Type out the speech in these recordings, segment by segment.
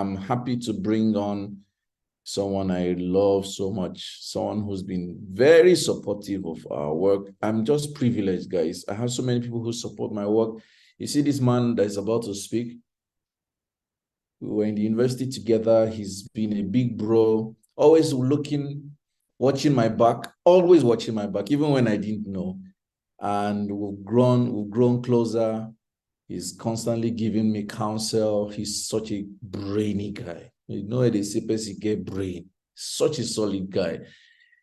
I'm happy to bring on someone I love so much, someone who's been very supportive of our work. I'm just privileged, guys. I have so many people who support my work. You see this man that is about to speak? We were in the university together. He's been a big bro, always watching my back, always watching my back, even when I didn't know. And we've grown closer. He's constantly giving me counsel. He's such a brainy guy. You know, they say person get brain. Such a solid guy.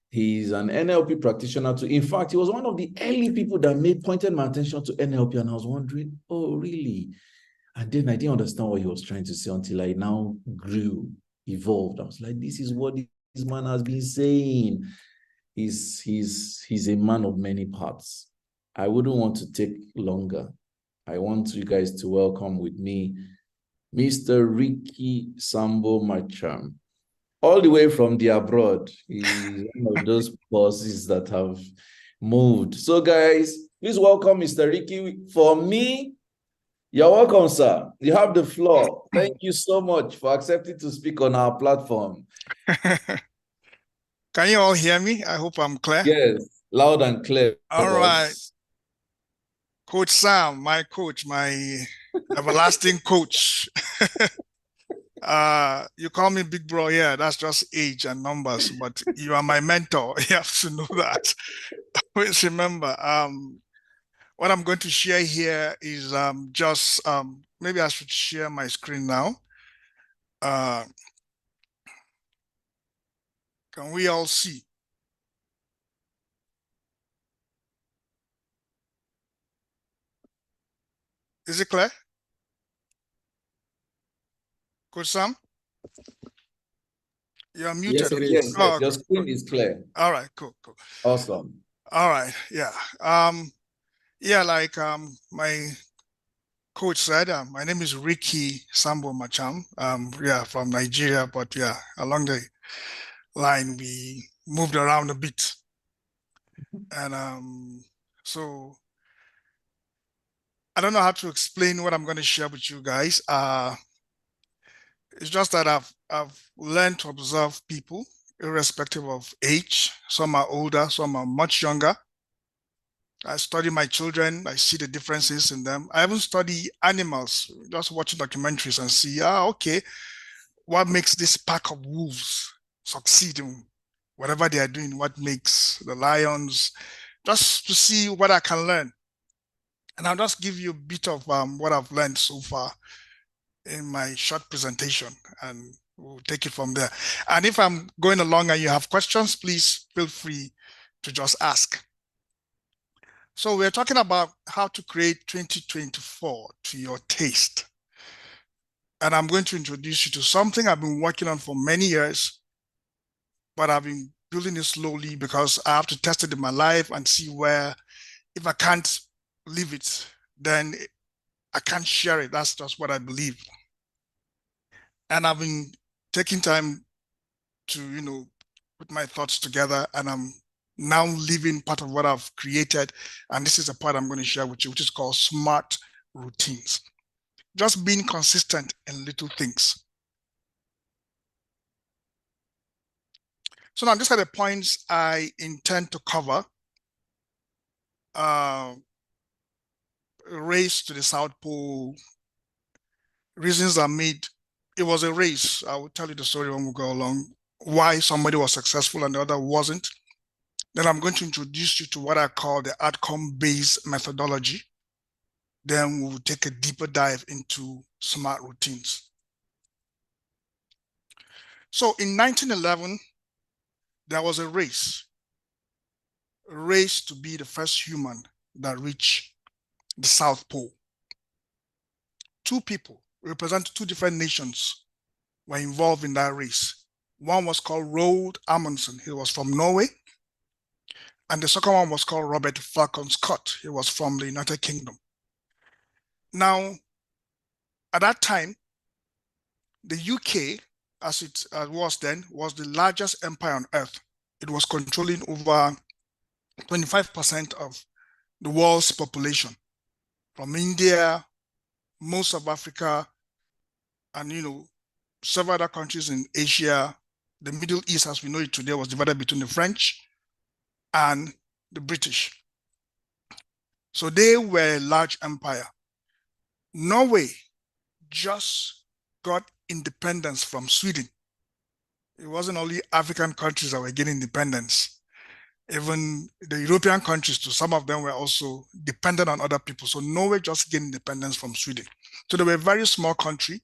He's an NLP practitioner too. In fact, he was one of the early people that pointed my attention to NLP, and I was wondering, oh, really? And then I didn't understand what he was trying to say until I now evolved. I was like, this is what this man has been saying. He's a man of many parts. I wouldn't want to take longer. I want you guys to welcome with me Mr. Ricky Sambo Macham, all the way from the abroad. He's one of those bosses that have moved. So, guys, please welcome Mr. Ricky. For me, you're welcome, sir. You have the floor. Thank you so much for accepting to speak on our platform. Can you all hear me? I hope I'm clear. Yes, loud and clear. All right. Coach Sam, my coach, my everlasting coach. You call me big bro. Yeah, that's just age and numbers, but you are my mentor. You have to know that. Always remember, what I'm going to share here is maybe I should share my screen now. Can we all see? Is it clear? Coach Sam? You're muted. Yes, it is. Oh, your screen is clear. All right, cool. Awesome. All right, yeah. Like my coach said, my name is Ricky Sambo Macham. From Nigeria, but yeah, along the line we moved around a bit. And so I don't know how to explain what I'm going to share with you guys. It's just that I've learned to observe people irrespective of age. Some are older, some are much younger. I study my children. I see the differences in them. I even study animals, just watching documentaries and see, okay, what makes this pack of wolves succeed in whatever they are doing? What makes the lions? Just to see what I can learn. And I'll just give you a bit of what I've learned so far in my short presentation, and we'll take it from there. And if I'm going along and you have questions, please feel free to just ask. So we're talking about how to create 2024 to your taste. And I'm going to introduce you to something I've been working on for many years, but I've been building it slowly because I have to test it in my life and see where, if I can't live it, then I can't share it. That's just what I believe. And I've been taking time to, put my thoughts together, and I'm now living part of what I've created. And this is a part I'm going to share with you, which is called SMART routines. Just being consistent in little things. So now these are the points I intend to cover. Race to the South Pole, reasons are made. It was a race. I will tell you the story when we go along, why somebody was successful and the other wasn't. Then I'm going to introduce you to what I call the outcome-based methodology. Then we'll take a deeper dive into SMART routines. So in 1911, there was a race to be the first human that reached the South Pole. Two people representing two different nations were involved in that race. One was called Roald Amundsen. He was from Norway. And the second one was called Robert Falcon Scott. He was from the United Kingdom. Now, at that time, the UK, as it was then, was the largest empire on earth. It was controlling over 25% of the world's population, from India, most of Africa, and several other countries in Asia. The Middle East, as we know it today, was divided between the French and the British. So they were a large empire. Norway just got independence from Sweden. It wasn't only African countries that were getting independence. Even the European countries, too, some of them were also dependent on other people. So Norway just gained independence from Sweden. So they were a very small country.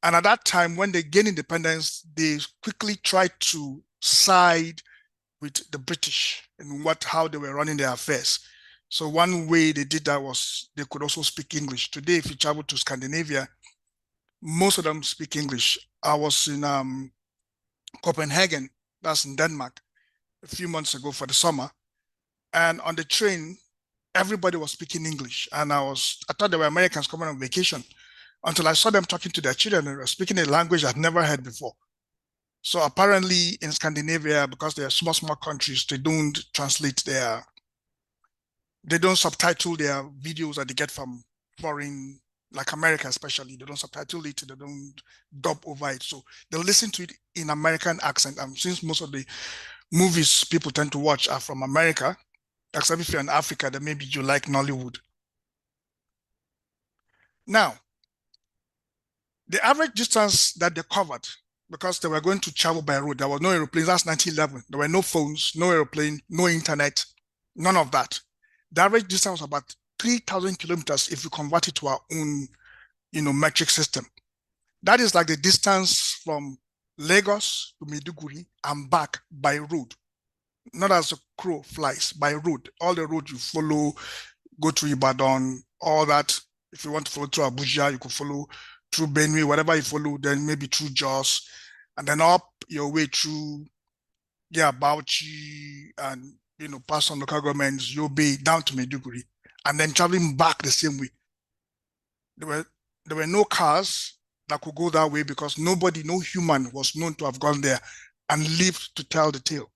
And at that time, when they gained independence, they quickly tried to side with the British in how they were running their affairs. So one way they did that was they could also speak English. Today, if you travel to Scandinavia, most of them speak English. I was in Copenhagen, that's in Denmark, a few months ago for the summer. And on the train, everybody was speaking English. And I thought they were Americans coming on vacation until I saw them talking to their children and they were speaking a language I'd never heard before. So apparently in Scandinavia, because they are small countries, they don't subtitle their videos that they get from foreign, like America especially. They don't subtitle it, they don't dub over it. So they listen to it in American accent. And since most of the movies people tend to watch are from America, except if you're in Africa, then maybe you like Nollywood. Now, the average distance that they covered, because they were going to travel by road, there was no aeroplanes, that's 1911. There were no phones, no aeroplane, no internet, none of that. The average distance was about 3,000 kilometers if you convert it to our own, metric system. That is like the distance from Lagos to Maiduguri and back by road. Not as a crow flies, by road. All the roads you follow, go to Ibadan, all that. If you want to follow through Abuja, you could follow through Benue, whatever you follow, then maybe through Jos, and then up your way through, Bauchi, and, past some local governments, Yobe, down to Maiduguri, and then traveling back the same way. There were no cars that could go that way because no human was known to have gone there and lived to tell the tale.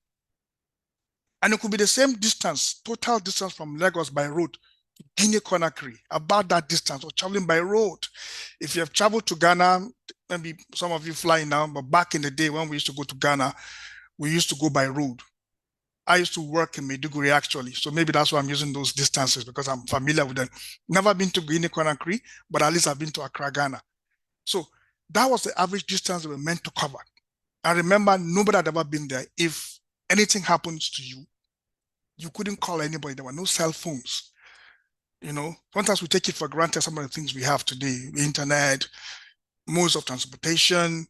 And it could be the same distance, total distance from Lagos by road to Guinea-Conakry, about that distance, or traveling by road. If you have traveled to Ghana, maybe some of you flying now, but back in the day when we used to go to Ghana, we used to go by road. I used to work in Maiduguri actually, so maybe that's why I'm using those distances because I'm familiar with them. Never been to Guinea-Conakry, but at least I've been to Accra, Ghana. So that was the average distance they were meant to cover. And remember, nobody had ever been there. If anything happens to you, you couldn't call anybody. There were no cell phones. Sometimes we take it for granted some of the things we have today, the internet, modes of transportation,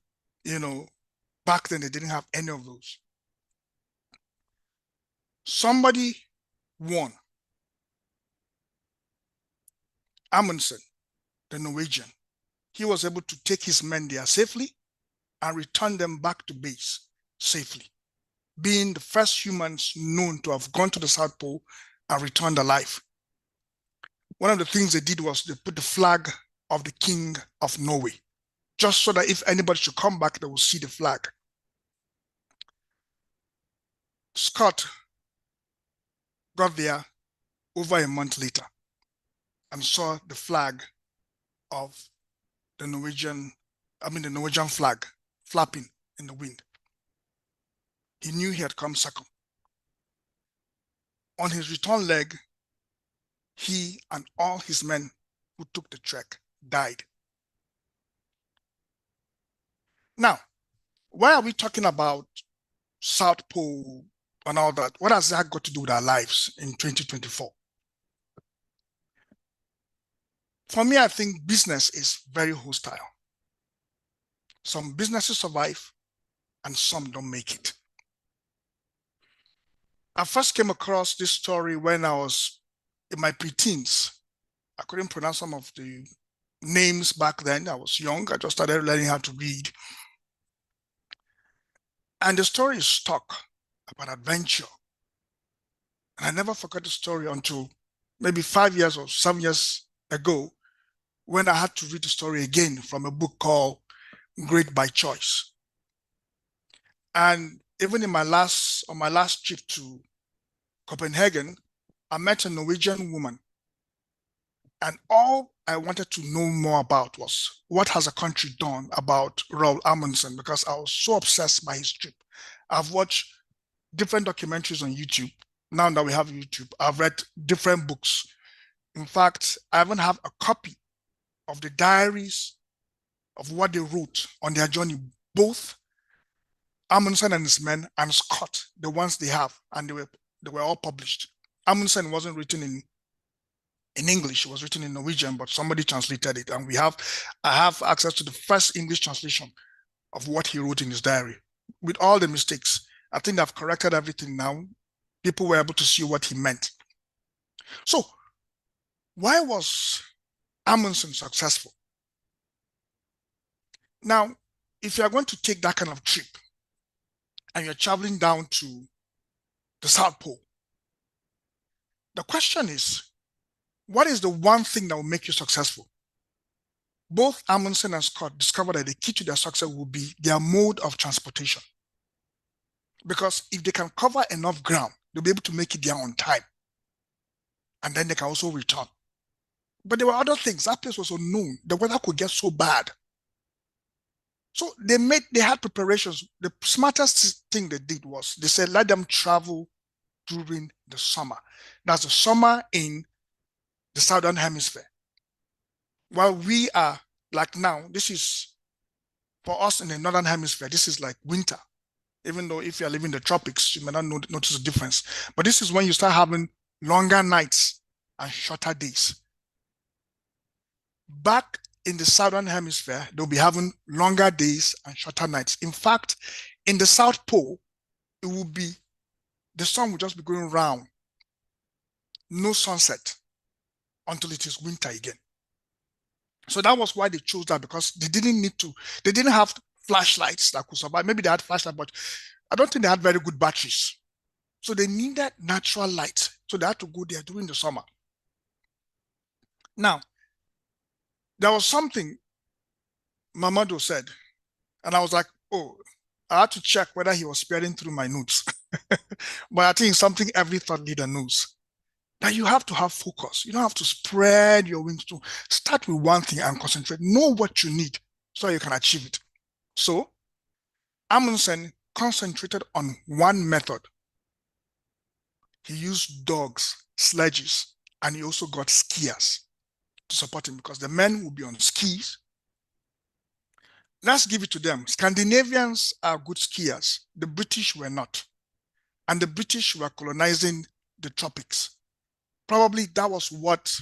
back then they didn't have any of those. Somebody won. Amundsen, the Norwegian, he was able to take his men there safely and return them back to base safely, being the first humans known to have gone to the South Pole and returned alive. One of the things they did was they put the flag of the King of Norway, just so that if anybody should come back, they will see the flag. Scott got there over a month later and saw the flag of the Norwegian flag flapping in the wind. He knew he had come second. On his return leg, he and all his men who took the trek died. Now, why are we talking about South Pole and all that? What has that got to do with our lives in 2024? For me, I think business is very hostile. Some businesses survive and some don't make it. I first came across this story when I was in my preteens. I couldn't pronounce some of the names back then. I was young. I just started learning how to read. And the story is stuck about adventure. And I never forgot the story until maybe 5 years or 7 years ago when I had to read the story again from a book called Great by Choice. And even on my last trip to Copenhagen, I met a Norwegian woman. And all I wanted to know more about was what has the country done about Raoul Amundsen, because I was so obsessed by his trip. I've watched different documentaries on YouTube. Now that we have YouTube, I've read different books. In fact, I even have a copy of the diaries of what they wrote on their journey, both Amundsen and his men and Scott, the ones they have, and they were all published. Amundsen wasn't written in English, it was written in Norwegian, but somebody translated it, and I have access to the first English translation of what he wrote in his diary, with all the mistakes. I think I've corrected everything now. People were able to see what he meant. So, why was Amundsen successful? Now, if you're going to take that kind of trip and you're traveling down to the South Pole, the question is, what is the one thing that will make you successful? Both Amundsen and Scott discovered that the key to their success will be their mode of transportation. Because if they can cover enough ground, they'll be able to make it there on time. And then they can also return. But there were other things. That place was unknown. The weather could get so bad. So they had preparations. The smartest thing they did was they said, let them travel during the summer. That's the summer in the Southern Hemisphere. While we are like now, this is for us in the Northern Hemisphere, this is like winter. Even though if you're living in the tropics, you may not notice the difference. But this is when you start having longer nights and shorter days. Back in the Southern Hemisphere, they'll be having longer days and shorter nights. In fact, in the South Pole, it will be, the sun will just be going round. No sunset until it is winter again. So that was why they chose that, because they didn't have flashlights that could survive. Maybe they had flashlights, but I don't think they had very good batteries. So they needed natural light. So they had to go there during the summer. Now, there was something Mamado said, and I was like, oh, I had to check whether he was spearing through my notes. But I think it's something every thought leader knows, that you have to have focus. You don't have to spread your wings. To start with one thing and concentrate. Know what you need so you can achieve it. So Amundsen concentrated on one method. He used dogs, sledges, and he also got skiers to support him, because the men will be on skis. Let's give it to them. Scandinavians are good skiers. The British were not. And the British were colonizing the tropics. Probably that was what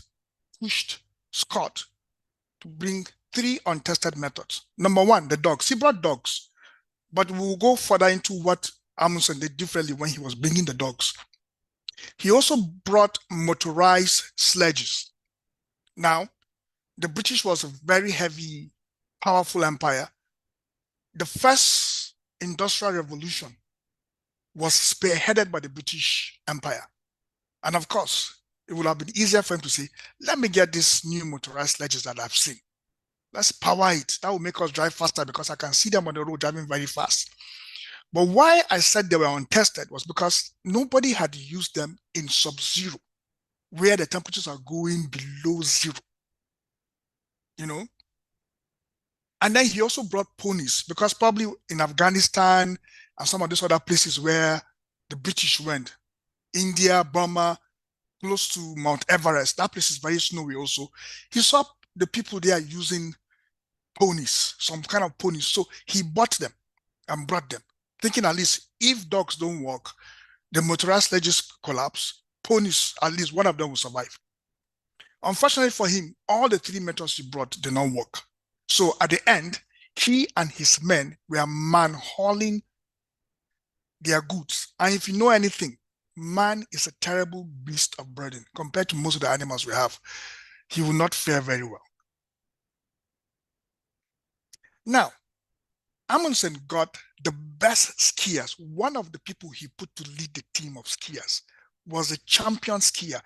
pushed Scott to bring 3 untested methods. Number one, the dogs. He brought dogs, but we'll go further into what Amundsen did differently when he was bringing the dogs. He also brought motorized sledges. Now, the British was a very heavy, powerful empire. The first industrial revolution was spearheaded by the British Empire. And of course, it would have been easier for him to say, let me get these new motorized sledges that I've seen. Let's power it. That will make us drive faster, because I can see them on the road driving very fast. But why I said they were untested was because nobody had used them in sub-zero, where the temperatures are going below zero. You know? And then he also brought ponies, because probably in Afghanistan and some of these other places where the British went, India, Burma, close to Mount Everest, that place is very snowy also. He saw the people there using ponies, some kind of ponies. So he bought them and brought them, thinking at least if dogs don't work, the motorized sledges collapse, ponies, at least one of them will survive. Unfortunately for him, all the 3 methods he brought did not work. So at the end, he and his men were man-hauling their goods. And if you know anything, man is a terrible beast of burden compared to most of the animals we have. He will not fare very well. Now, Amundsen got the best skiers. One of the people he put to lead the team of skiers was a champion skier.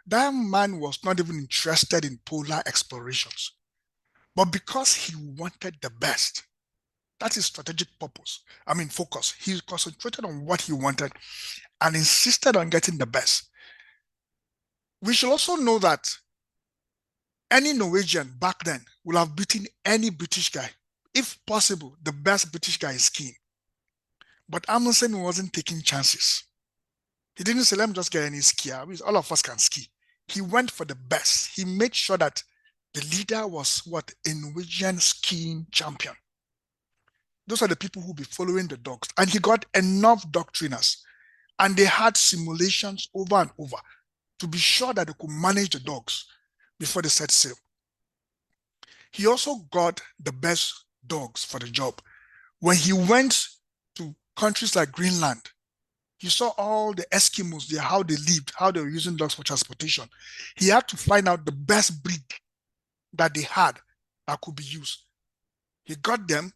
That man was not even interested in polar explorations. But because he wanted the best, that's his strategic focus. He concentrated on what he wanted and insisted on getting the best. We should also know that Any Norwegian back then would have beaten any British guy. If possible, the best British guy is skiing. But Amundsen wasn't taking chances. He didn't say, let me just get any skier. All of us can ski. He went for the best. He made sure that the leader was what? A Norwegian skiing champion. Those are the people who will be following the dogs. And he got enough dog trainers. And they had simulations over and over to be sure that they could manage the dogs before they set sail. He also got the best dogs for the job. When he went to countries like Greenland, he saw all the Eskimos there, how they lived, how they were using dogs for transportation. He had to find out the best breed that they had that could be used. He got them.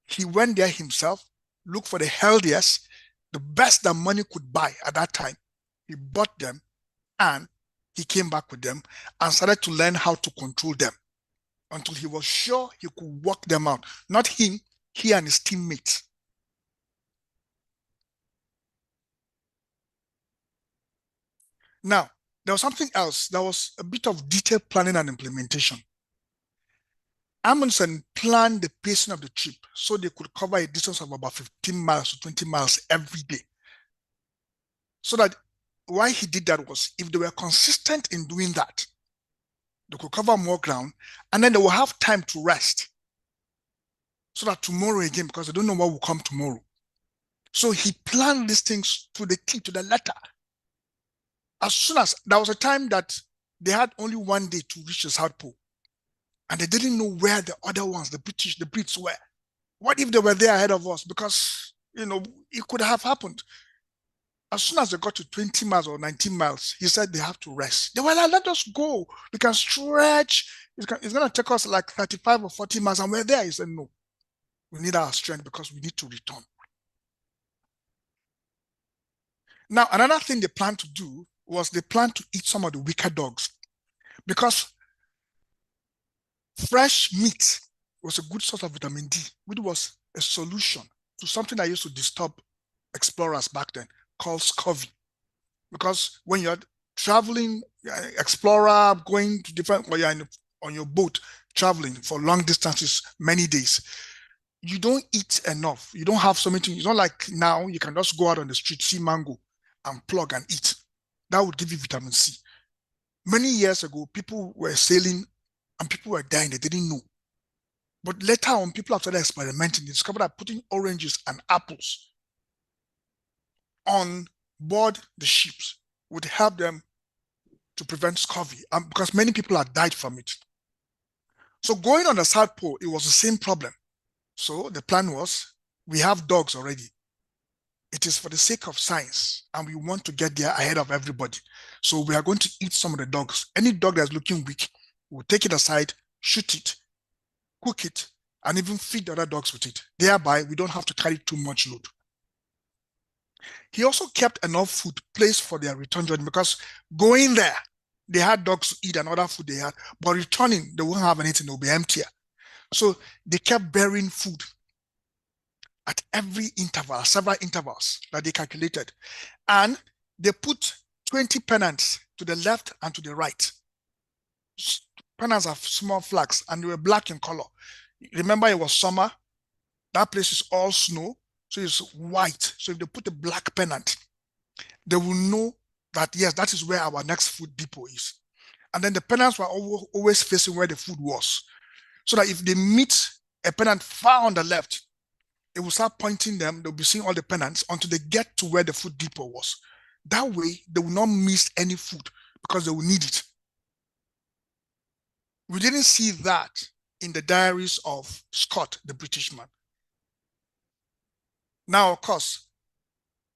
He went there himself, looked for the healthiest, the best that money could buy at that time. He bought them and he came back with them and started to learn how to control them until he was sure he could work them out. Not him, he and his teammates. Now, there was something else. There was a bit of detailed planning and implementation. Amundsen planned the pacing of the trip so they could cover a distance of about 15 miles to 20 miles every day. So that why he did that was if they were consistent in doing that, they could cover more ground and then they will have time to rest. So that tomorrow again, because they don't know what will come tomorrow. So he planned these things to the T, to the letter. As soon as there was a time that they had only one day to reach the South Pole, and they didn't know where the other ones, the Brits were. What if they were there ahead of us? Because, it could have happened. As soon as they got to 20 miles or 19 miles, he said they have to rest. They were like, let us go. We can stretch. It's going to take us like 35 or 40 miles, and we're there. He said, no, we need our strength because we need to return. Now, another thing they planned to do was they planned to eat some of the weaker dogs because fresh meat was a good source of vitamin D, which was a solution to something that used to disturb explorers back then called scurvy. Because when you're traveling, explorer, going to different, or you're on your boat traveling for long distances, many days, you don't eat enough. You don't have so many things. It's not like now you can just go out on the street, see mango and plug and eat. That would give you vitamin C. Many years ago, people were sailing and people were dying. They didn't know. But later on, people have started experimenting. They discovered that putting oranges and apples on board the ships would help them to prevent scurvy, because many people had died from it. So going on the South Pole, it was the same problem. So the plan was, we have dogs already. It is for the sake of science, and we want to get there ahead of everybody. So we are going to eat some of the dogs. Any dog that's looking weak, we'll take it aside, shoot it, cook it, and even feed the other dogs with it. Thereby, we don't have to carry too much load. He also kept enough food placed for their return journey because going there, they had dogs to eat and other food they had, but returning, they won't have anything, they'll be emptier. So they kept burying food at every interval, several intervals that they calculated. And they put 20 pennants to the left and to the right. Pennants have small flags and they were black in color. Remember, it was summer. That place is all snow, so it's white. So if they put a black pennant, they will know that, yes, that is where our next food depot is. And then the pennants were always facing where the food was. So that if they meet a pennant far on the left, it will start pointing them. They'll be seeing all the pennants until they get to where the food depot was. That way, they will not miss any food because they will need it. We didn't see that in the diaries of Scott, the British man. Now, of course,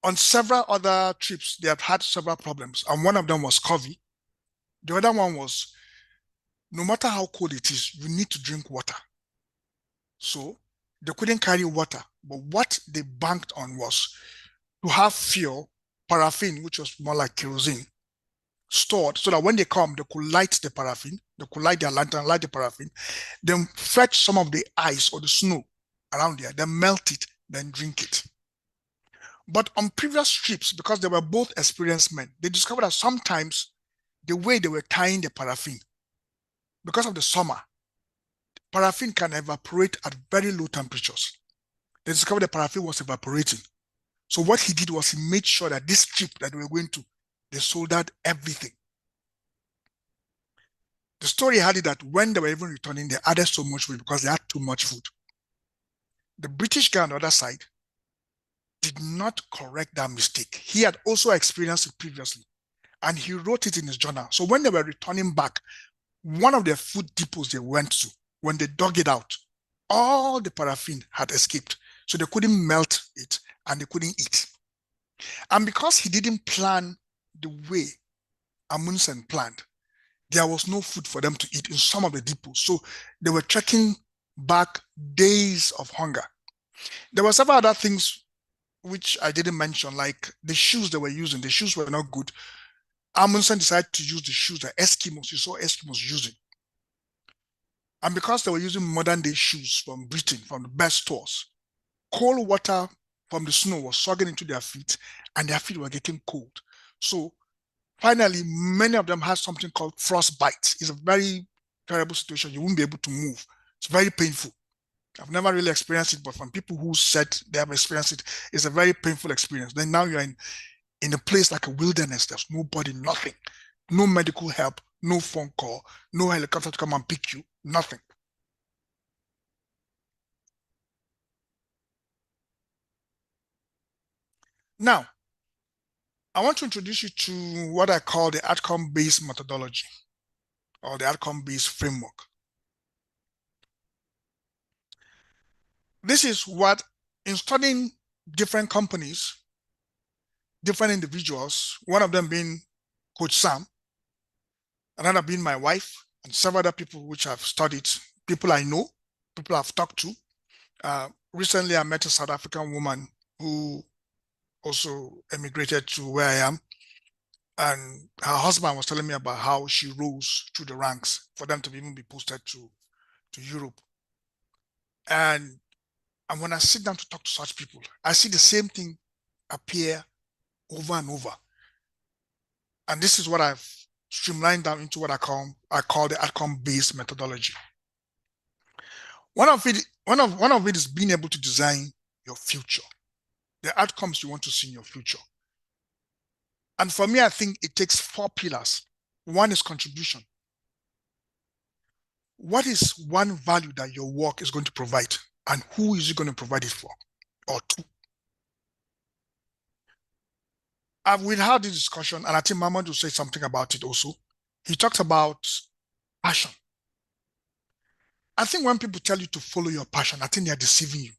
on several other trips, they have had several problems. And one of them was scurvy. The other one was, no matter how cold it is, you need to drink water. So they couldn't carry water. But what they banked on was to have fuel, paraffin, which was more like kerosene, stored so that when they come, they could light the paraffin, they could light their lantern, light the paraffin, then fetch some of the ice or the snow around there, then melt it, then drink it. But on previous trips, because they were both experienced men, they discovered that sometimes the way they were tying the paraffin because of the summer, paraffin can evaporate at very low temperatures. They discovered the paraffin was evaporating. So what he did was he made sure that this trip that we were going to, they sold out everything. The story had it that when they were even returning, they added so much food because they had too much food. The British guy on the other side did not correct that mistake. He had also experienced it previously, and he wrote it in his journal. So when they were returning back, one of the food depots they went to, when they dug it out, all the paraffin had escaped. So they couldn't melt it and they couldn't eat. And because he didn't plan the way Amundsen planned, there was no food for them to eat in some of the depots. So they were trekking back days of hunger. There were several other things which I didn't mention, like the shoes they were using. The shoes were not good. Amundsen decided to use the shoes that Eskimos, you saw Eskimos using. And because they were using modern day shoes from Britain, from the best stores, cold water from the snow was soaking into their feet and their feet were getting cold. So finally, many of them had something called frostbite. It's a very terrible situation. You won't be able to move. It's very painful. I've never really experienced it, but from people who said they have experienced it, it's a very painful experience. Then now you're in a place like a wilderness. There's nobody, nothing, no medical help, no phone call, no helicopter to come and pick you, nothing. Now, I want to introduce you to what I call the outcome-based methodology or the outcome-based framework. This is what, in studying different companies, different individuals, one of them being Coach Sam, another being my wife, and several other people which I've studied, people I know, people I've talked to. Recently, I met a South African woman who also emigrated to where I am. And her husband was telling me about how she rose through the ranks for them to even be posted to Europe. And when I sit down to talk to such people, I see the same thing appear over and over. And this is what I've streamlined down into what I call the outcome-based methodology. One of it is being able to design your future, the outcomes you want to see in your future. And for me, I think it takes 4 pillars. One is contribution. What is one value that your work is going to provide, and who is it going to provide it for or to? We've had this discussion, and I think Mahmoud will say something about it also. He talked about passion. I think when people tell you to follow your passion, I think they're deceiving you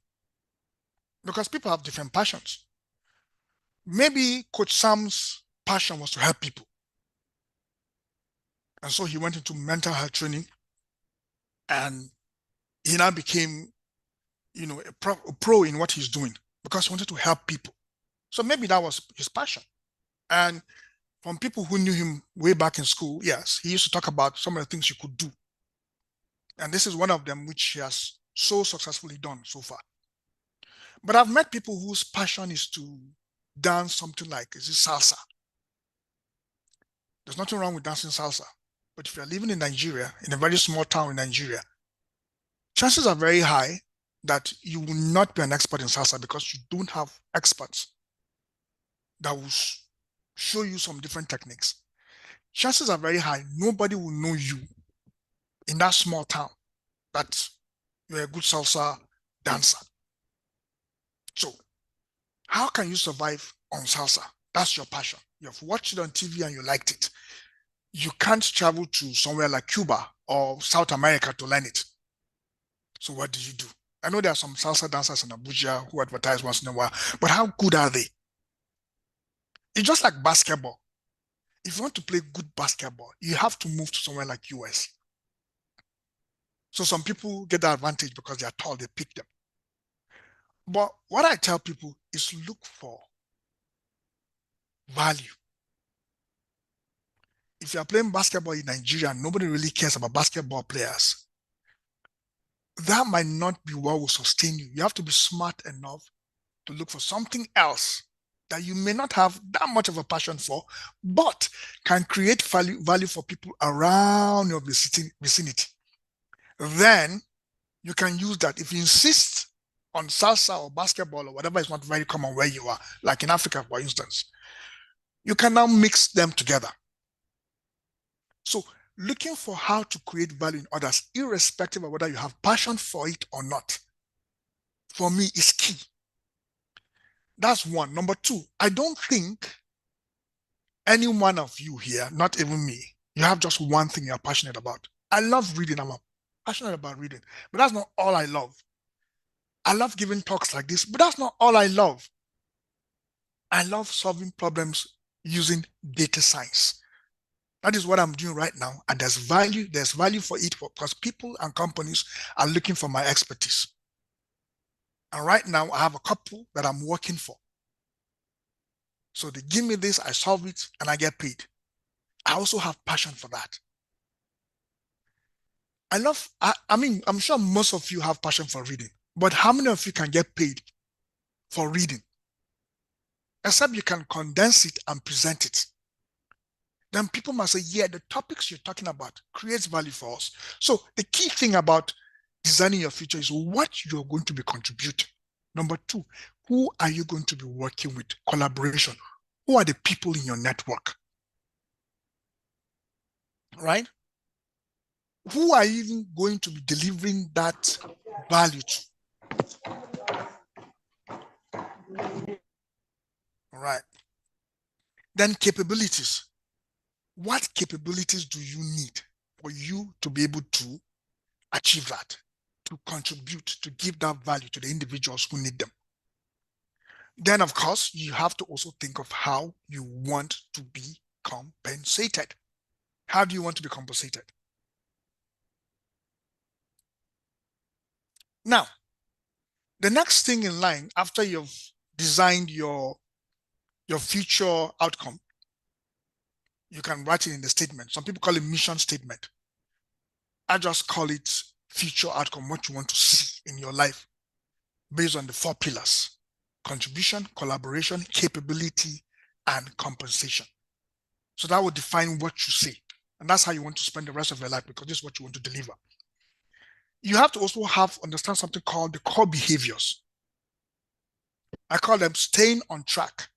because people have different passions. Maybe Coach Sam's passion was to help people. And so he went into mental health training and he now became, a pro in what he's doing because he wanted to help people. So maybe that was his passion. And from people who knew him way back in school, yes, he used to talk about some of the things you could do. And this is one of them which he has so successfully done so far. But I've met people whose passion is to dance something like, is it salsa? There's nothing wrong with dancing salsa. But if you're living in Nigeria, in a very small town in Nigeria, chances are very high that you will not be an expert in salsa because you don't have experts that will show you some different techniques. Chances are very high nobody will know you in that small town that you're a good salsa dancer. So how can you survive on salsa? That's your passion. You have watched it on TV and you liked it. You can't travel to somewhere like Cuba or South America to learn it. So what do you do? I know there are some salsa dancers in Abuja who advertise once in a while, but how good are they? It's just like basketball. If you want to play good basketball, you have to move to somewhere like US. So some people get the advantage because they are tall, they pick them. But what I tell people is look for value. If you are playing basketball in Nigeria, nobody really cares about basketball players. That might not be what will sustain you. You have to be smart enough to look for something else that you may not have that much of a passion for, but can create value for people around your vicinity. Then you can use that. If you insist on salsa or basketball or whatever is not very common where you are, like in Africa, for instance, you can now mix them together. So looking for how to create value in others, irrespective of whether you have passion for it or not, for me is key. That's one. Number two, I don't think any one of you here, not even me, you have just one thing you're passionate about. I love reading. I'm passionate about reading, but that's not all I love. I love giving talks like this, but that's not all I love. I love solving problems using data science. That is what I'm doing right now. And there's value for it because people and companies are looking for my expertise. And right now I have a couple that I'm working for. So they give me this, I solve it, and I get paid. I also have passion for that. I mean, I'm sure most of you have passion for reading, but how many of you can get paid for reading? Except you can condense it and present it. Then people must say, yeah, the topics you're talking about creates value for us. So the key thing about designing your future is what you're going to be contributing. Number two, who are you going to be working with? Collaboration. Who are the people in your network? Right? Who are you even going to be delivering that value to? All right. Then capabilities. What capabilities do you need for you to be able to achieve that, to contribute, to give that value to the individuals who need them? Then, of course, you have to also think of how you want to be compensated. How do you want to be compensated? Now, the next thing in line after you've designed your future outcome, you can write it in the statement. Some people call it mission statement. I just call it future outcome, what you want to see in your life based on the 4 pillars: contribution, collaboration, capability, and compensation. So that will define what you say. And that's how you want to spend the rest of your life, because this is what you want to deliver. You have to also understand something called the core behaviors. I call them staying on track.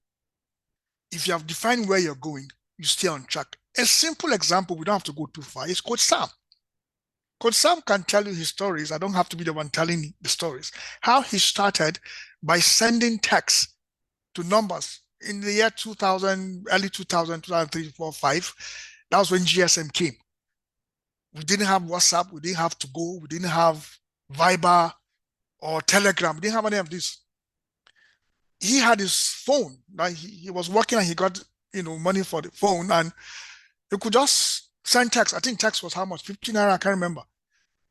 If you have defined where you're going, you stay on track. A simple example, we don't have to go too far, is Coach Sam. Coach Sam can tell you his stories. I don't have to be the one telling the stories. How he started by sending texts to numbers in the year 2000, early 2000, 2003, 4, 5. That was when GSM came. We didn't have WhatsApp. We didn't have To Go. We didn't have Viber or Telegram. We didn't have any of this. He had his phone. Like he was working and he got money for the phone, and he could just send text. I think text was how much? 15 naira, I can't remember.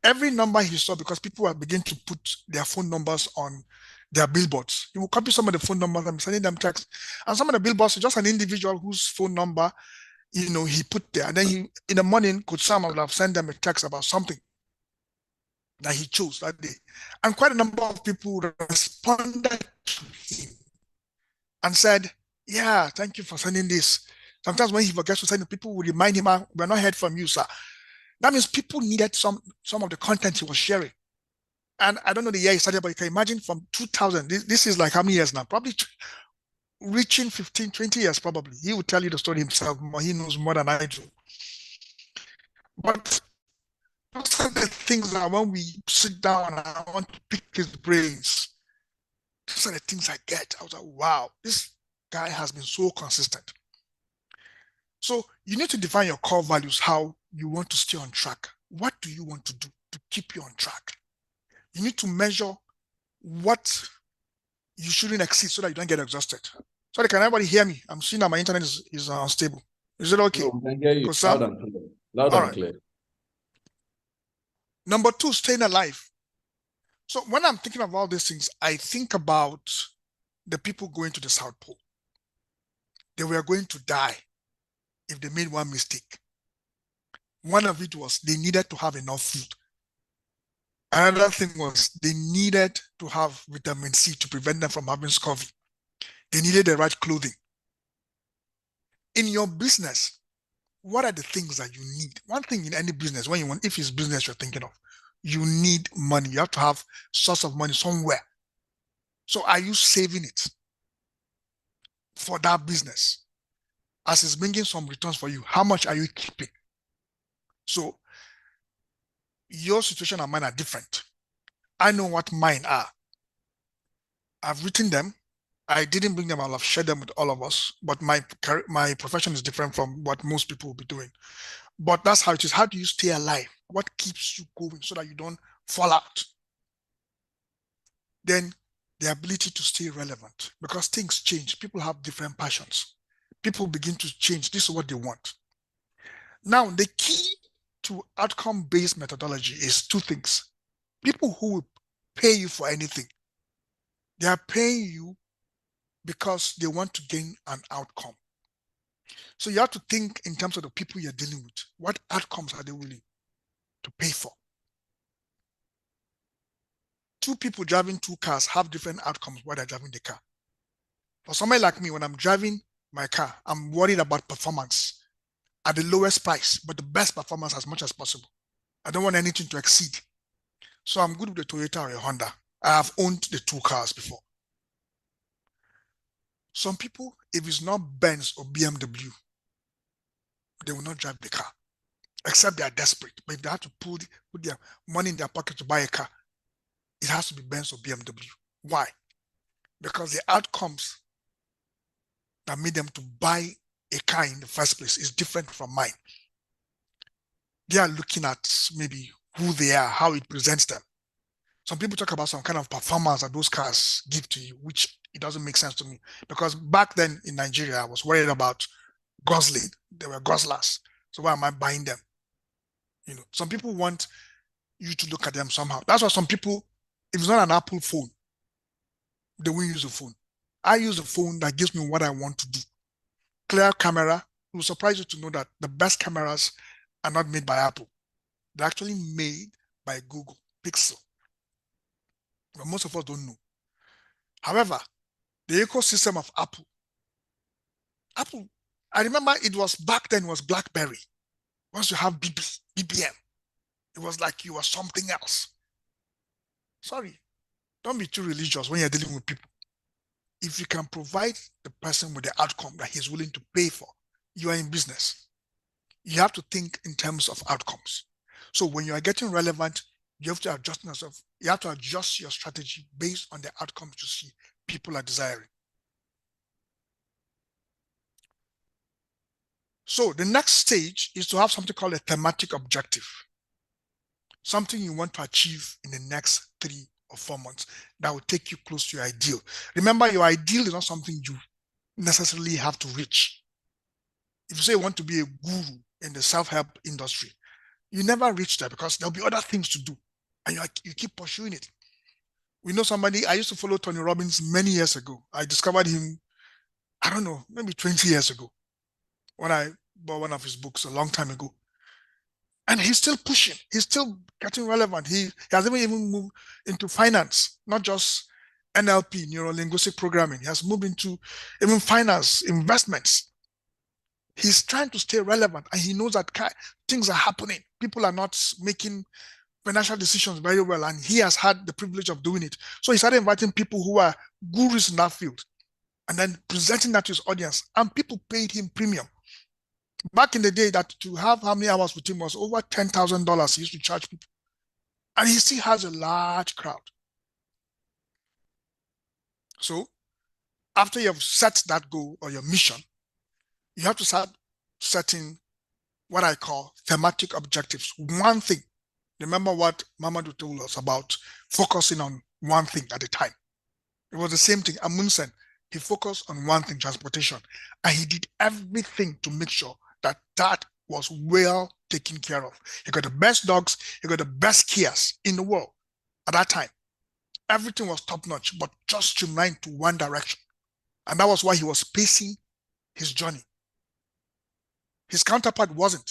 Every number he saw, because people were beginning to put their phone numbers on their billboards. He would copy some of the phone numbers and sending them text. And some of the billboards are just an individual whose phone number, he put there. And then in the morning, Coach Sam would have sent them a text about something that he chose that day. And quite a number of people responded to him and said, yeah, thank you for sending this. Sometimes when he forgets to send it, people will remind him, we're not heard from you, sir. That means people needed some of the content he was sharing. And I don't know the year he started, but you can imagine from 2000, this is like how many years now? Probably reaching 15, 20 years probably. He will tell you the story himself. He knows more than I do. But those are the things that when we sit down and I want to pick his brains, those are the things I get. I was like, wow, this guy has been so consistent. So you need to define your core values, how you want to stay on track. What do you want to do to keep you on track? You need to measure what you shouldn't exceed so that you don't get exhausted. Sorry, can everybody hear me? I'm seeing that my internet is unstable. Is it okay? No, we can hear you loud and clear. Loud and clear. Number 2, staying alive. So when I'm thinking of all these things, I think about the people going to the South Pole. They were going to die if they made one mistake. One of it was they needed to have enough food. Another thing was they needed to have vitamin C to prevent them from having scurvy. They needed the right clothing. In your business, what are the things that you need? One thing in any business, if it's business you're thinking of, you need money. You have to have source of money somewhere. So are you saving it for that business? As it's bringing some returns for you, how much are you keeping? So your situation and mine are different. I know what mine are. I've written them. I didn't bring them. I'll have shared them with all of us. But my profession is different from what most people will be doing. But that's how it is. How do you stay alive? What keeps you going so that you don't fall out? Then the ability to stay relevant, because things change. People have different passions. People begin to change. This is what they want. Now, the key to outcome-based methodology is two things. People who will pay you for anything, they are paying you because they want to gain an outcome. So you have to think in terms of the people you're dealing with. What outcomes are they willing to pay for? Two people driving two cars have different outcomes while they're driving the car. For somebody like me, when I'm driving my car, I'm worried about performance at the lowest price, but the best performance as much as possible. I don't want anything to exceed. So I'm good with the Toyota or a Honda. I have owned the two cars before. Some people, if it's not Benz or BMW, they will not drive the car, except they are desperate. But if they have to put their money in their pocket to buy a car, it has to be Benz or BMW. Why? Because the outcomes that made them to buy a car in the first place is different from mine. They are looking at maybe who they are, how it presents them. Some people talk about some kind of performance that those cars give to you, which it doesn't make sense to me. Because back then in Nigeria, I was worried about guzzling. They were guzzlers. So why am I buying them? Some people want you to look at them somehow. That's why some people, if it's not an Apple phone, they won't use a phone. I use a phone that gives me what I want to do. Clear camera. It will surprise you to know that the best cameras are not made by Apple. They're actually made by Google Pixel. But most of us don't know. However, the ecosystem of Apple, I remember it was back then, it was BlackBerry. Once you have BBM, it was like you were something else. Sorry, don't be too religious when you're dealing with people. If you can provide the person with the outcome that he's willing to pay for, you are in business. You have to think in terms of outcomes. So when you are getting relevant, you have to adjust yourself. You have to adjust your strategy based on the outcomes you see people are desiring. So the next stage is to have something called a thematic objective. Something you want to achieve in the next 3 or 4 months that will take you close to your ideal. Remember, your ideal is not something you necessarily have to reach. If you say you want to be a guru in the self-help industry, you never reach there because there'll be other things to do and you keep pursuing it. We know somebody, I used to follow Tony Robbins many years ago. I discovered him, I don't know, maybe 20 years ago when I bought one of his books a long time ago. And he's still pushing. He's still getting relevant. He has even moved into finance, not just NLP, neuro-linguistic programming. He has moved into even finance, investments. He's trying to stay relevant, and he knows that things are happening. People are not making financial decisions very well, and he has had the privilege of doing it. So he started inviting people who are gurus in that field, and then presenting that to his audience, and people paid him premium. Back in the day, that to have how many hours with him was over $10,000 he used to charge people. And he still has a large crowd. So after you have set that goal or your mission, you have to start setting what I call thematic objectives. One thing. Remember what Mamadou told us about focusing on one thing at a time. It was the same thing. Amundsen, he focused on one thing, transportation, and he did everything to make sure that that was well taken care of. He got the best dogs, he got the best Kias in the world at that time. Everything was top notch, but just streamlined to one direction. And that was why he was pacing his journey. His counterpart wasn't.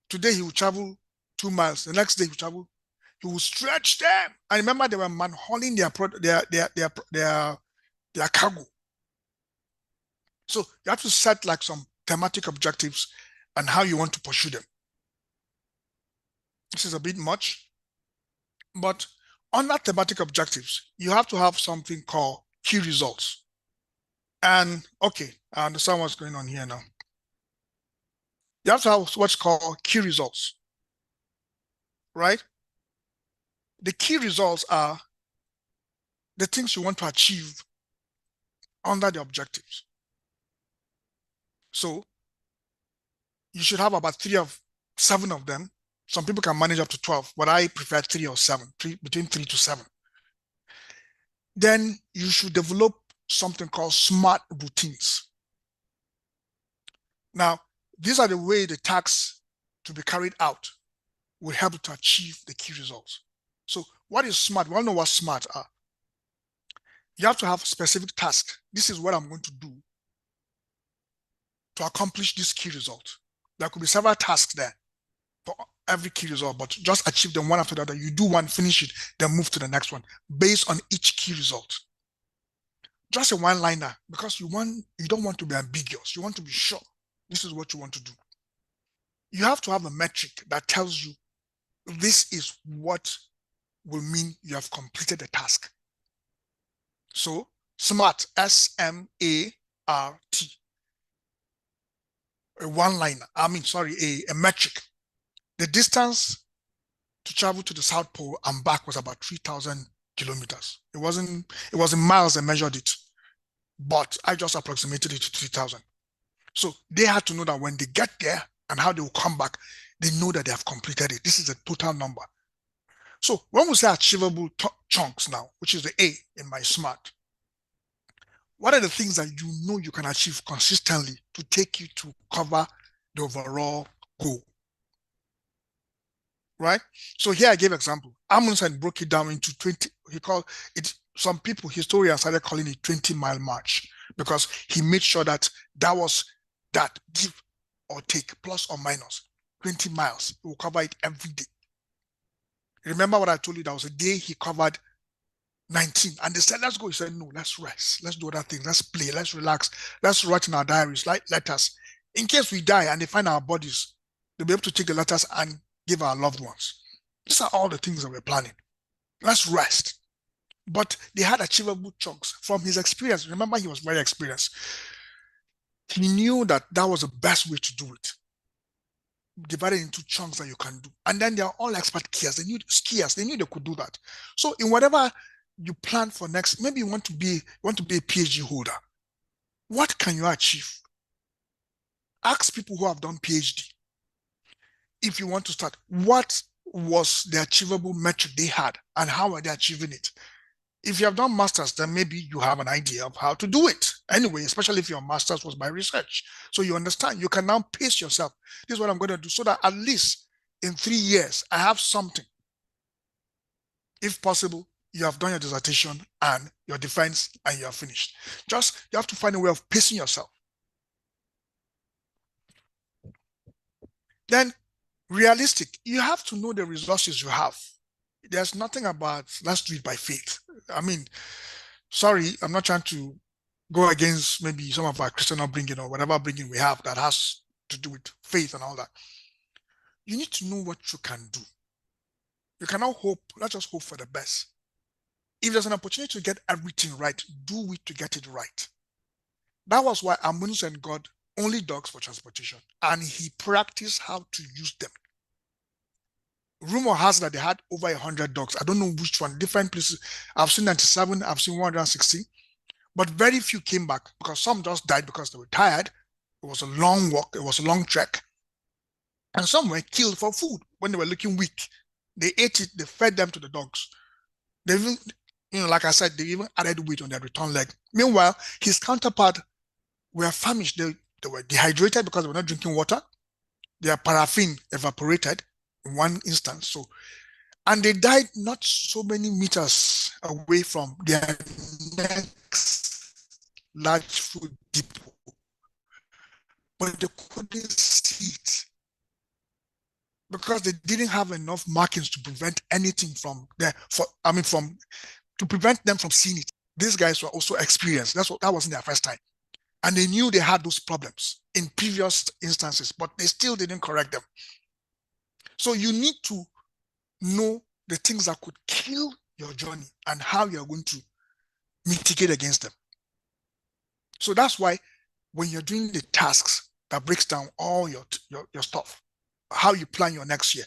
Today he will travel 2 miles. The next day he will stretch them. I remember they were manhauling their cargo. So you have to set like some thematic objectives and how you want to pursue them. This is a bit much, but under thematic objectives, you have to have something called key results. And okay, I understand what's going on here now. You have to have what's called key results, right? The key results are the things you want to achieve under the objectives. So you should have about 7 of them. Some people can manage up to 12, but I prefer 3 or 7, between 3 to 7. Then you should develop something called SMART routines. Now, these are the way the tasks to be carried out will help you to achieve the key results. So what is SMART? We all know what SMART are. You have to have specific tasks. This is what I'm going to do to accomplish this key result. There could be several tasks there for every key result, but just achieve them one after the other. You do one, finish it, then move to the next one based on each key result. Just a one-liner, because you don't want to be ambiguous. You want to be sure this is what you want to do. You have to have a metric that tells you this is what will mean you have completed the task. So SMART, S-M-A-R-T. A one-liner, a metric. The distance to travel to the South Pole and back was about 3,000 kilometers. It was in miles I measured it, but I just approximated it to 3,000. So they had to know that when they get there and how they will come back, they know that they have completed it. This is a total number. So when we say achievable chunks now, which is the A in my SMART, what are the things that you know you can achieve consistently to take you to cover the overall goal? Right? So here I gave example. Amundsen broke it down into 20. He called it, some people, historians started calling it 20-mile march, because he made sure that was that give or take, plus or minus 20 miles. He will cover it every day. Remember what I told you? That was a day he covered 19, and they said, let's go. He said, no, let's rest. Let's do other things. Let's play. Let's relax. Let's write in our diaries, like letters. In case we die and they find our bodies, they'll be able to take the letters and give our loved ones. These are all the things that we're planning. Let's rest. But they had achievable chunks from his experience. Remember, he was very experienced. He knew that was the best way to do it. Divided into chunks that you can do. And then they are all expert skiers. They knew they could do that. So in whatever you plan for next, maybe you want to be a PhD holder. What can you achieve? Ask people who have done PhD. If you want to start, what was the achievable metric they had and how are they achieving it? If you have done masters, then maybe you have an idea of how to do it. Anyway, especially if your masters was by research. So you understand, you can now pace yourself. This is what I'm going to do, so that at least in 3 years, I have something. If possible, you have done your dissertation and your defense and you are finished. Just, you have to find a way of pacing yourself. Then realistic, you have to know the resources you have. There's nothing about, let's do it by faith. I mean, sorry, I'm not trying to go against maybe some of our Christian upbringing or whatever upbringing we have that has to do with faith and all that. You need to know what you can do. You cannot hope, let's just hope for the best. If there's an opportunity to get everything right, do it to get it right. That was why Amundsen got only dogs for transportation, and he practiced how to use them. Rumor has that they had over 100 dogs. I don't know which one, different places. I've seen 97, I've seen 160, but very few came back because some just died because they were tired. It was a long walk, it was a long trek. And some were killed for food when they were looking weak. They ate it, they fed them to the dogs. They even, like I said, they even added weight on their return leg. Meanwhile, his counterpart were famished. They were dehydrated because they were not drinking water. Their paraffin evaporated in one instance. So, and they died not so many meters away from their next large food depot, but they couldn't see it because they didn't have enough markings to prevent anything from there. To prevent them from seeing it. These guys were also experienced. That wasn't their first time. And they knew they had those problems in previous instances, but they still didn't correct them. So you need to know the things that could kill your journey and how you're going to mitigate against them. So that's why when you're doing the tasks that breaks down all your stuff, how you plan your next year,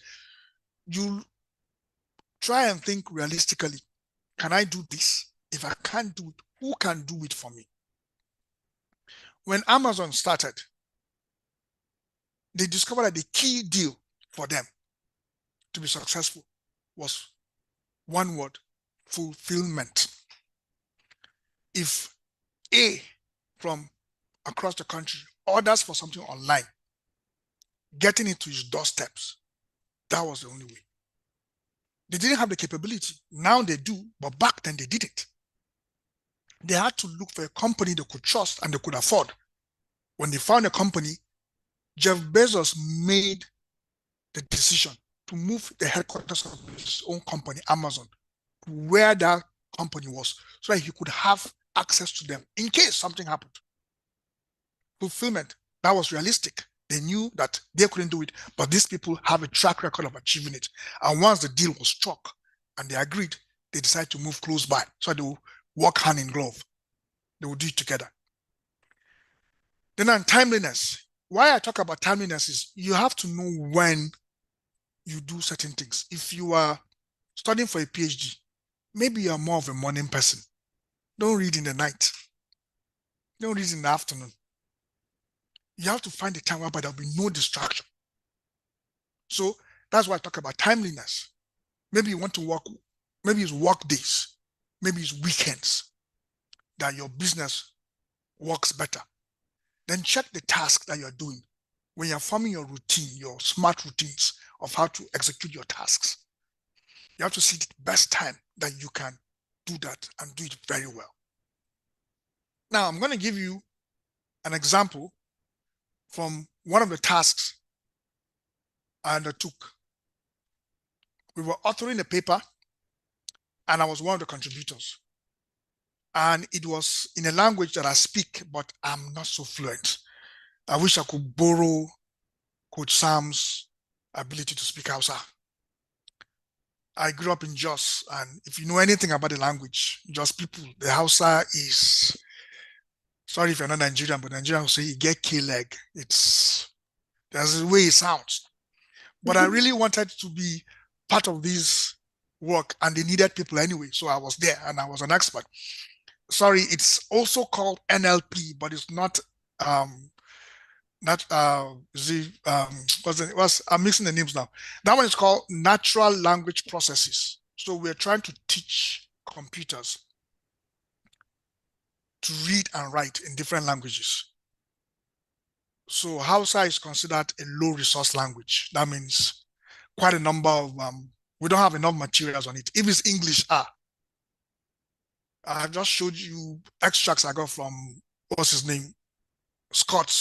you try and think realistically, can I do this? If I can't do it, who can do it for me? When Amazon started, they discovered that the key deal for them to be successful was one word: fulfillment. If A from across the country orders for something online, getting it to his doorsteps, that was the only way. They didn't have the capability. Now they do, but back then they didn't. They had to look for a company they could trust and they could afford. When they found a company, Jeff Bezos made the decision to move the headquarters of his own company, Amazon, where that company was, so that he could have access to them in case something happened. Fulfillment, that was realistic. They knew that they couldn't do it, but these people have a track record of achieving it. And once the deal was struck and they agreed, they decided to move close by. So they will work hand in glove. They will do it together. Then on timeliness, why I talk about timeliness is you have to know when you do certain things. If you are studying for a PhD, maybe you are more of a morning person. Don't read in the night. Don't read in the afternoon. You have to find a time whereby there will be no distraction. So that's why I talk about timeliness. Maybe you want to work, maybe it's work days, maybe it's weekends that your business works better. Then check the task that you're doing. When you're forming your routine, your smart routines of how to execute your tasks, you have to see the best time that you can do that and do it very well. Now, I'm going to give you an example from one of the tasks I undertook. We were authoring a paper, and I was one of the contributors. And it was in a language that I speak, but I'm not so fluent. I wish I could borrow Coach Sam's ability to speak Hausa. I grew up in Jos, and if you know anything about the language, Jos people, the Hausa is, sorry if you're not Nigerian, but Nigerian will say you get K-leg. There's a way it sounds. But I really wanted to be part of this work, and they needed people anyway. So I was there and I was an expert. Sorry, it's also called NLP, but it's not I'm mixing the names now. That one is called natural language processes. So we're trying to teach computers to read and write in different languages. So Hausa is considered a low resource language. That means quite a number of we don't have enough materials on it. If it's English, I just showed you extracts I got from, what's his name,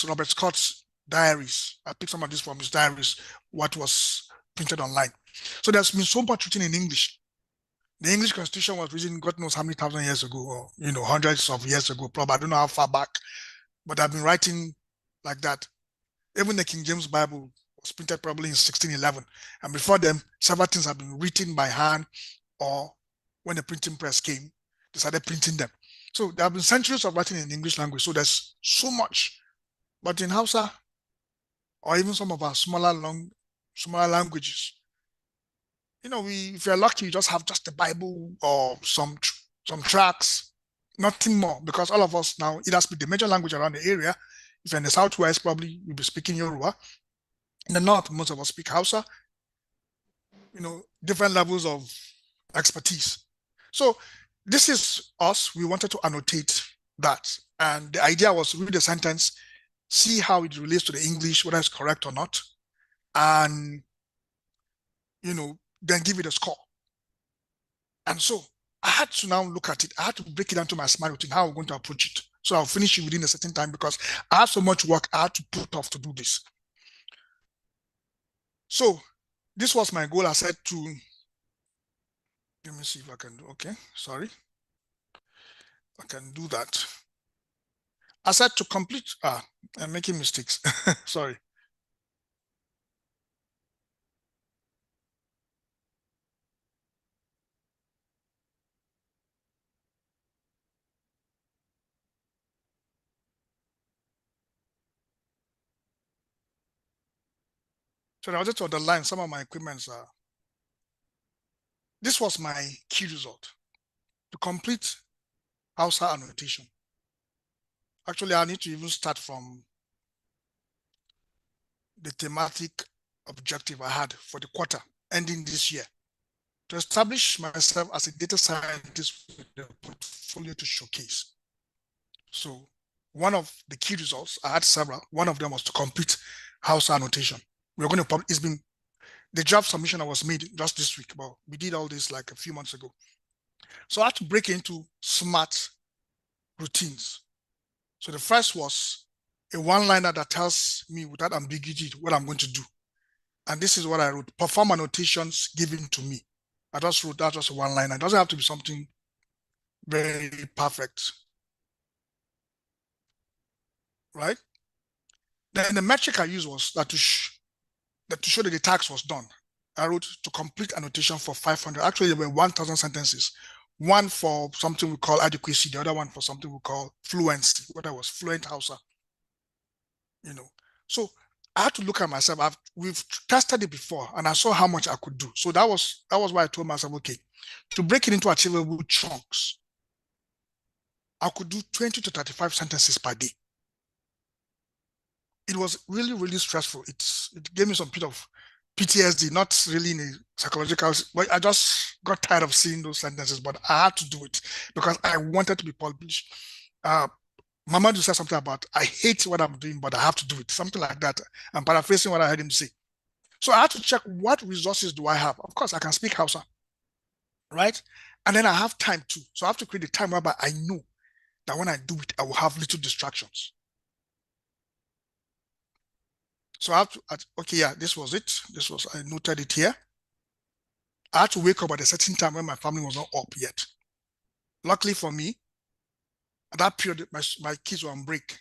Robert Scott's diaries. I picked some of this from his diaries, what was printed online. So there's been so much written in English. The English Constitution was written God knows how many thousand years ago, or hundreds of years ago, probably. I don't know how far back, but I've been writing like that. Even the King James Bible was printed probably in 1611. And before them, several things have been written by hand, or when the printing press came, they started printing them. So there have been centuries of writing in the English language. So there's so much. But in Hausa, or even some of our smaller languages, if you're lucky, you just have just the Bible or some tracks, nothing more, because all of us now either speak the major language around the area. If you're in the Southwest, probably you'll be speaking Yoruba. In the North, most of us speak Hausa. Different levels of expertise. So this is us. We wanted to annotate that. And the idea was to read the sentence, see how it relates to the English, whether it's correct or not, and then give it a score. And so I had to now look at it. I had to break it down to my smart routine, how I'm going to approach it. So I'll finish it within a certain time, because I have so much work I had to put off to do this. So this was my goal. I said let me see if I can do, okay, sorry. I can do that. I said to complete, I'm making mistakes. Sorry. So I wanted to underline some of my equipments. This was my key result to complete Hausa annotation. Actually, I need to even start from the thematic objective I had for the quarter ending this year to establish myself as a data scientist with a portfolio to showcase. So one of the key results, I had several. One of them was to complete Hausa annotation. We're going to publish, it's been, the draft submission I was made just this week, but we did all this like a few months ago. So I had to break into smart routines. So the first was a one-liner that tells me without ambiguity what I'm going to do. And this is what I wrote: perform annotations given to me. I just wrote that, just a one-liner. It doesn't have to be something very perfect, right? Then the metric I used was that to show that the task was done. I wrote to complete annotation for 500. Actually, there were 1,000 sentences. One for something we call adequacy, the other one for something we call fluency, what I was fluent Hausa, you know. So I had to look at myself. We've tested it before, and I saw how much I could do. So that was why I told myself, okay, to break it into achievable chunks, I could do 20 to 35 sentences per day. It was really, really stressful. It gave me some bit of PTSD, not really in a psychological, but I just got tired of seeing those sentences, but I had to do it because I wanted to be published. Mama said something about, I hate what I'm doing, but I have to do it. Something like that. I'm paraphrasing what I heard him say. So I had to check, what resources do I have? Of course, I can speak Hausa, right? And then I have time too. So I have to create a time whereby I know that when I do it, I will have little distractions. So I have to, okay, yeah, this was it. I noted it here. I had to wake up at a certain time when my family was not up yet. Luckily for me, at that period, my kids were on break.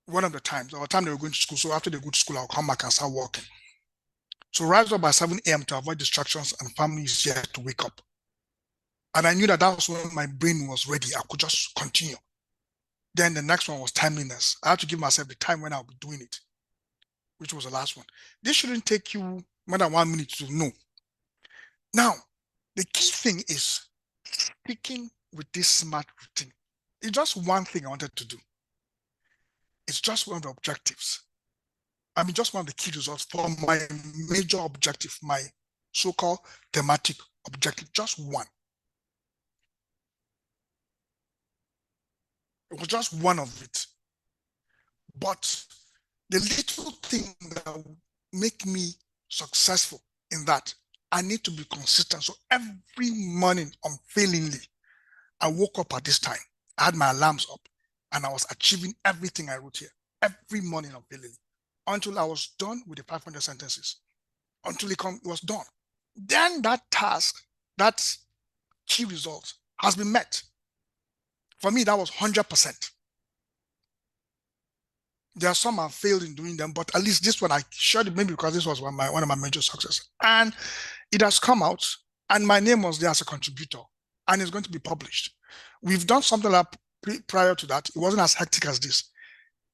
One of the times, or the time they were going to school. So after they go to school, I'll come back and start working. So rise up by 7 a.m. to avoid distractions and family is yet to wake up. And I knew that was when my brain was ready. I could just continue. Then the next one was timeliness. I had to give myself the time when I'll be doing it, which was the last one. This shouldn't take you more than 1 minute to know. Now, the key thing is sticking with this smart routine. It's just one thing I wanted to do. It's just one of the objectives. I mean, just one of the key results for my major objective, my so-called thematic objective, just one. It was just one of it. But the little thing that will make me successful in that, I need to be consistent. So every morning, unfailingly, I woke up at this time. I had my alarms up and I was achieving everything I wrote here every morning unfailingly until I was done with the 500 sentences, until it was done. Then that task, that key result has been met. For me, that was 100%. There are some I failed in doing them, but at least this one I shared it maybe because this was one of my major successes. And it has come out, and my name was there as a contributor, and it's going to be published. We've done something like prior to that. It wasn't as hectic as this.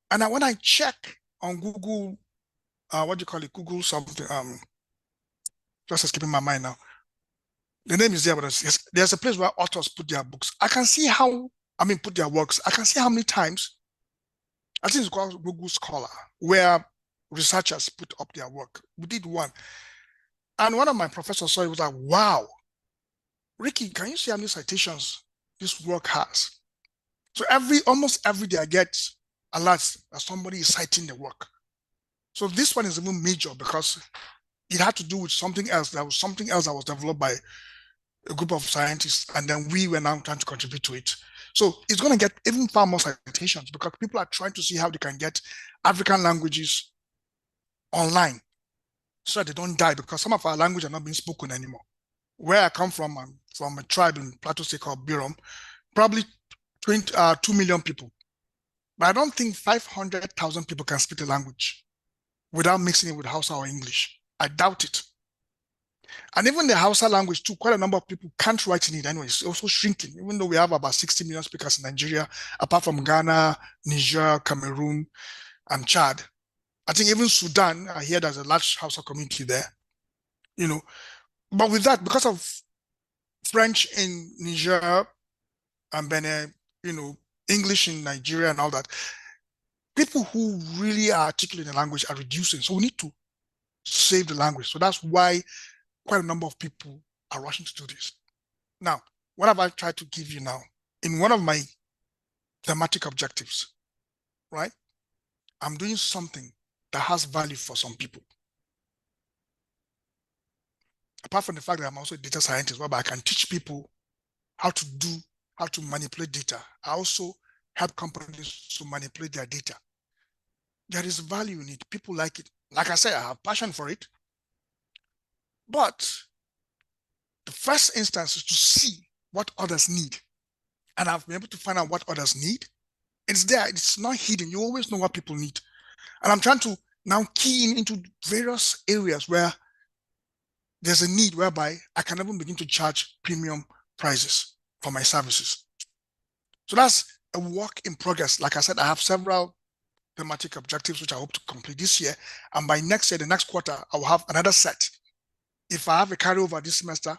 And when I check on Google, what do you call it? Google something, just escaping my mind now. The name is there, but there's a place where authors put their books. I can see put their works. I can see how many times, I think it's called Google Scholar, where researchers put up their work. We did one. And one of my professors saw it, was like, wow, Ricky, can you see how many citations this work has? So almost every day I get alerts that somebody is citing the work. So this one is even major because it had to do with something else. There was something else that was developed by a group of scientists, and then we were now trying to contribute to it. So it's going to get even far more citations because people are trying to see how they can get African languages online so that they don't die, because some of our language are not being spoken anymore. Where I come from, I'm from a tribe in Plateau State called Birom, probably 2 million people. But I don't think 500,000 people can speak the language without mixing it with Hausa or English. I doubt it. And even the Hausa language too, quite a number of people can't write in it anyway. It's also shrinking, even though we have about 60 million speakers in Nigeria, apart from Ghana, Niger, Cameroon, and Chad. I think even Sudan, I hear there's a large Hausa community there, you know. But with that, because of French in Niger and Benin, English in Nigeria and all that, people who really are articulate in the language are reducing. So we need to save the language. So that's why quite a number of people are rushing to do this. Now, what have I tried to give you now? In one of my thematic objectives, right? I'm doing something that has value for some people. Apart from the fact that I'm also a data scientist, whereby I can teach people how to manipulate data. I also help companies to manipulate their data. There is value in it. People like it. Like I said, I have passion for it. But the first instance is to see what others need. And I've been able to find out what others need. It's there. It's not hidden. You always know what people need. And I'm trying to now key in into various areas where there's a need whereby I can even begin to charge premium prices for my services. So that's a work in progress. Like I said, I have several thematic objectives which I hope to complete this year. And by next year, the next quarter, I will have another set. If I have a carryover this semester,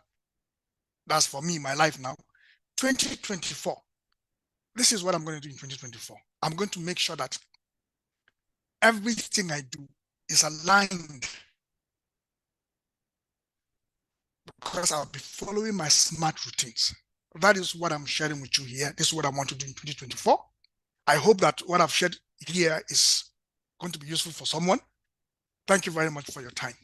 that's for me, my life now. 2024, this is what I'm going to do in 2024. I'm going to make sure that everything I do is aligned, because I'll be following my SMART routines. That is what I'm sharing with you here. This is what I want to do in 2024. I hope that what I've shared here is going to be useful for someone. Thank you very much for your time.